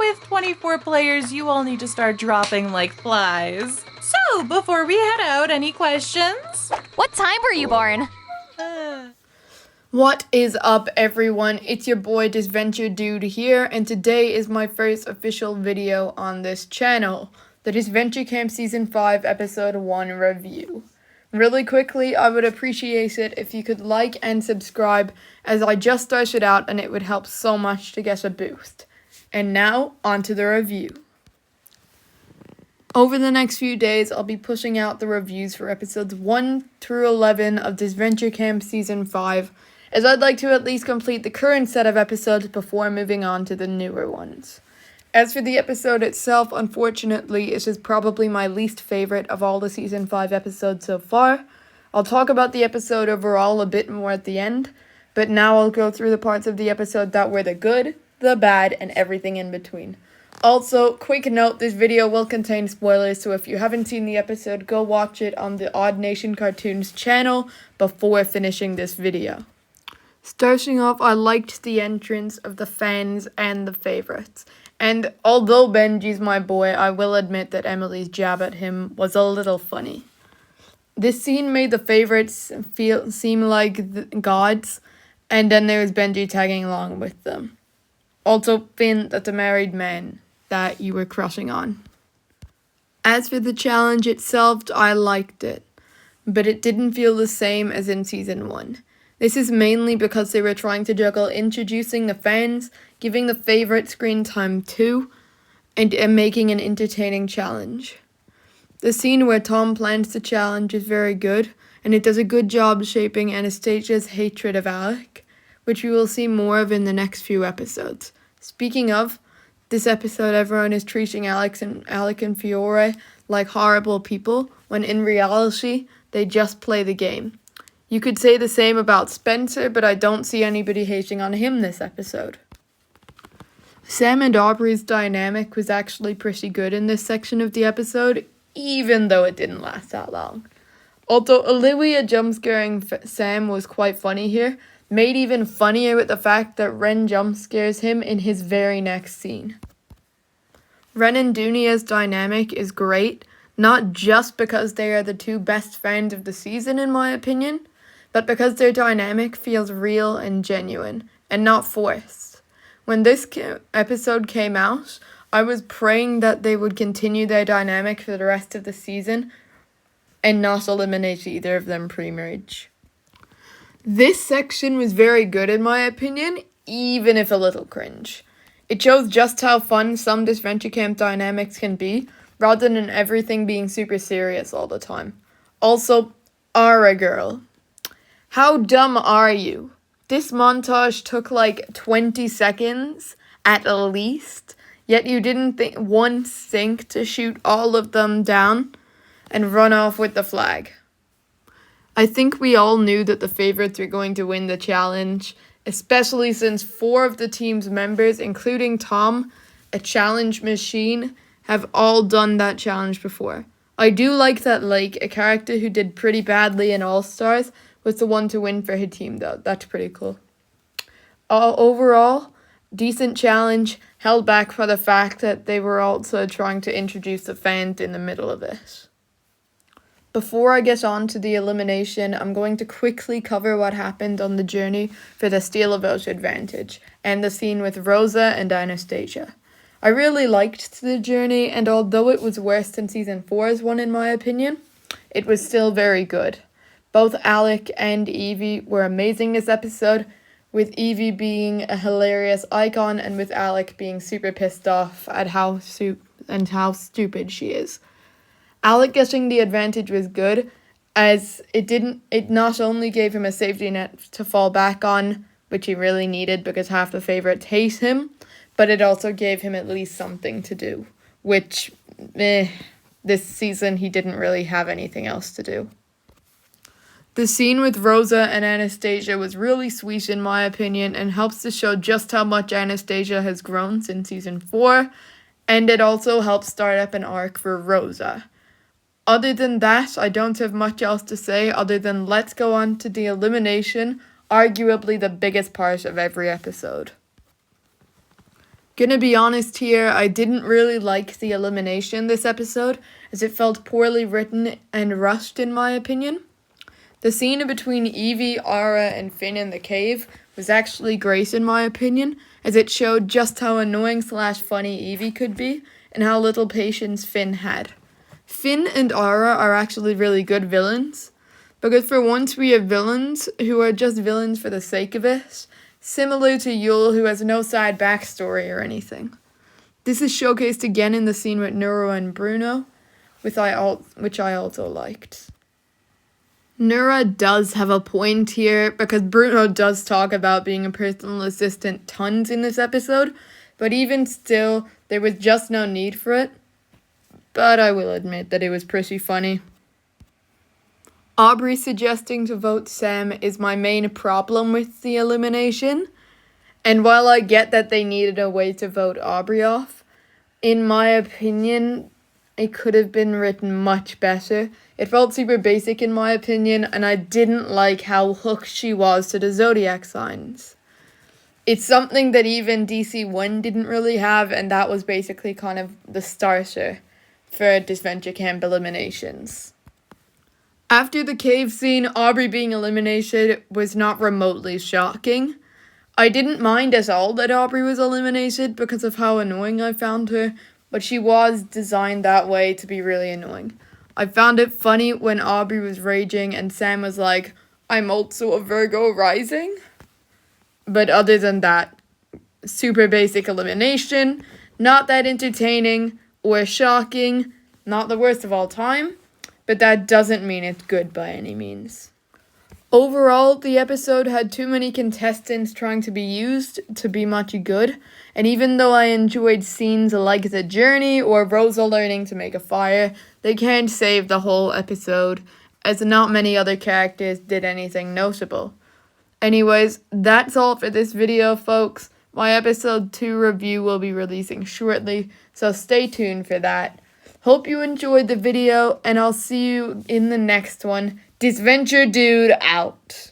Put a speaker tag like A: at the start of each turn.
A: with 24 players, you all need to start dropping like flies. So, before we head out, any questions?
B: What time were you born?
C: What is up, everyone? It's your boy Disventure Dude here, and today is my first official video on this channel, the Disventure Camp Season 5 Episode 1 review. Really quickly, I would appreciate it if you could like and subscribe, as I just started out and it would help so much to get a boost. And now, on to the review. Over the next few days, I'll be pushing out the reviews for episodes 1 through 11 of Disventure Camp Season 5, as I'd like to at least complete the current set of episodes before moving on to the newer ones. As for the episode itself, unfortunately, it is probably my least favorite of all the Season 5 episodes so far. I'll talk about the episode overall a bit more at the end, but now I'll go through the parts of the episode that were the good, the bad, and everything in between. Also, quick note, this video will contain spoilers, so if you haven't seen the episode, go watch it on the Odd Nation Cartoons channel before finishing this video. Starting off, I liked the entrance of the fans and the favorites. And although Benji's my boy, I will admit that Emily's jab at him was a little funny. This scene made the favorites seem like gods, and then there was Benji tagging along with them. Also, Finn, that's a married man that you were crushing on. As for the challenge itself, I liked it, but it didn't feel the same as in Season 1. This is mainly because they were trying to juggle introducing the fans, giving the favorite screen time too, and making an entertaining challenge. The scene where Tom plans the challenge is very good, and it does a good job shaping Anastasia's hatred of Alec, which we will see more of in the next few episodes. Speaking of, this episode everyone is treating Alec and Fiore like horrible people, when in reality, they just play the game. You could say the same about Spencer, but I don't see anybody hating on him this episode. Sam and Aubrey's dynamic was actually pretty good in this section of the episode, even though it didn't last that long. Although Olivia jumpscaring Sam was quite funny here, made even funnier with the fact that Ren jumpscares him in his very next scene. Ren and Dunia's dynamic is great, not just because they are the two best friends of the season in my opinion, but because their dynamic feels real and genuine, and not forced. When this episode came out, I was praying that they would continue their dynamic for the rest of the season, and not eliminate either of them pre-merge. This section was very good in my opinion, even if a little cringe. It shows just how fun some Disventure Camp dynamics can be, rather than everything being super serious all the time. Also, Ara girl. How dumb are you? This montage took like 20 seconds, at least, yet you didn't once think to shoot all of them down and run off with the flag. I think we all knew that the favorites were going to win the challenge, especially since 4 of the team's members, including Tom, a challenge machine, have all done that challenge before. I do like that Lake, a character who did pretty badly in All-Stars, was the one to win for her team though. That's pretty cool. Overall, decent challenge, held back by the fact that they were also trying to introduce the fans in the middle of it. Before I get on to the elimination, I'm going to quickly cover what happened on the journey for the Steal a Vote advantage, and the scene with Rosa and Anastasia. I really liked the journey, and although it was worse than Season 4's one in my opinion, it was still very good. Both Alec and Evie were amazing this episode, with Evie being a hilarious icon and with Alec being super pissed off at how stupid she is. Alec getting the advantage was good, as it not only gave him a safety net to fall back on, which he really needed because half the favorites hate him, but it also gave him at least something to do, which, this season he didn't really have anything else to do. The scene with Rosa and Anastasia was really sweet in my opinion, and helps to show just how much Anastasia has grown since Season 4, and it also helps start up an arc for Rosa. Other than that, I don't have much else to say other than let's go on to the elimination, arguably the biggest part of every episode. Gonna be honest here, I didn't really like the elimination this episode, as it felt poorly written and rushed in my opinion. The scene between Evie, Ara, and Finn in the cave was actually great in my opinion, as it showed just how annoying/funny Evie could be, and how little patience Finn had. Finn and Ara are actually really good villains, because for once we have villains who are just villains for the sake of it, similar to Yule, who has no side backstory or anything. This is showcased again in the scene with Nura and Bruno, which I also liked. Nura does have a point here, because Bruno does talk about being a personal assistant tons in this episode, but even still, there was just no need for it. But I will admit that it was pretty funny. Aubrey suggesting to vote Sam is my main problem with the elimination. And while I get that they needed a way to vote Aubrey off, in my opinion, it could have been written much better. It felt super basic in my opinion, and I didn't like how hooked she was to the zodiac signs. It's something that even DC1 didn't really have, and that was basically kind of the starter for Disventure Camp eliminations. After the cave scene, Aubrey being eliminated was not remotely shocking. I didn't mind at all that Aubrey was eliminated because of how annoying I found her, but she was designed that way to be really annoying. I found it funny when Aubrey was raging and Sam was like, "I'm also a Virgo rising." But other than that, super basic elimination, not that entertaining or shocking, not the worst of all time. But that doesn't mean it's good by any means. Overall, the episode had too many contestants trying to be used to be much good, and even though I enjoyed scenes like the journey or Rosa learning to make a fire, they can't save the whole episode, as not many other characters did anything notable. Anyways, that's all for this video, folks. My episode 2 review will be releasing shortly, so stay tuned for that. Hope you enjoyed the video, and I'll see you in the next one. Disventure Dude out.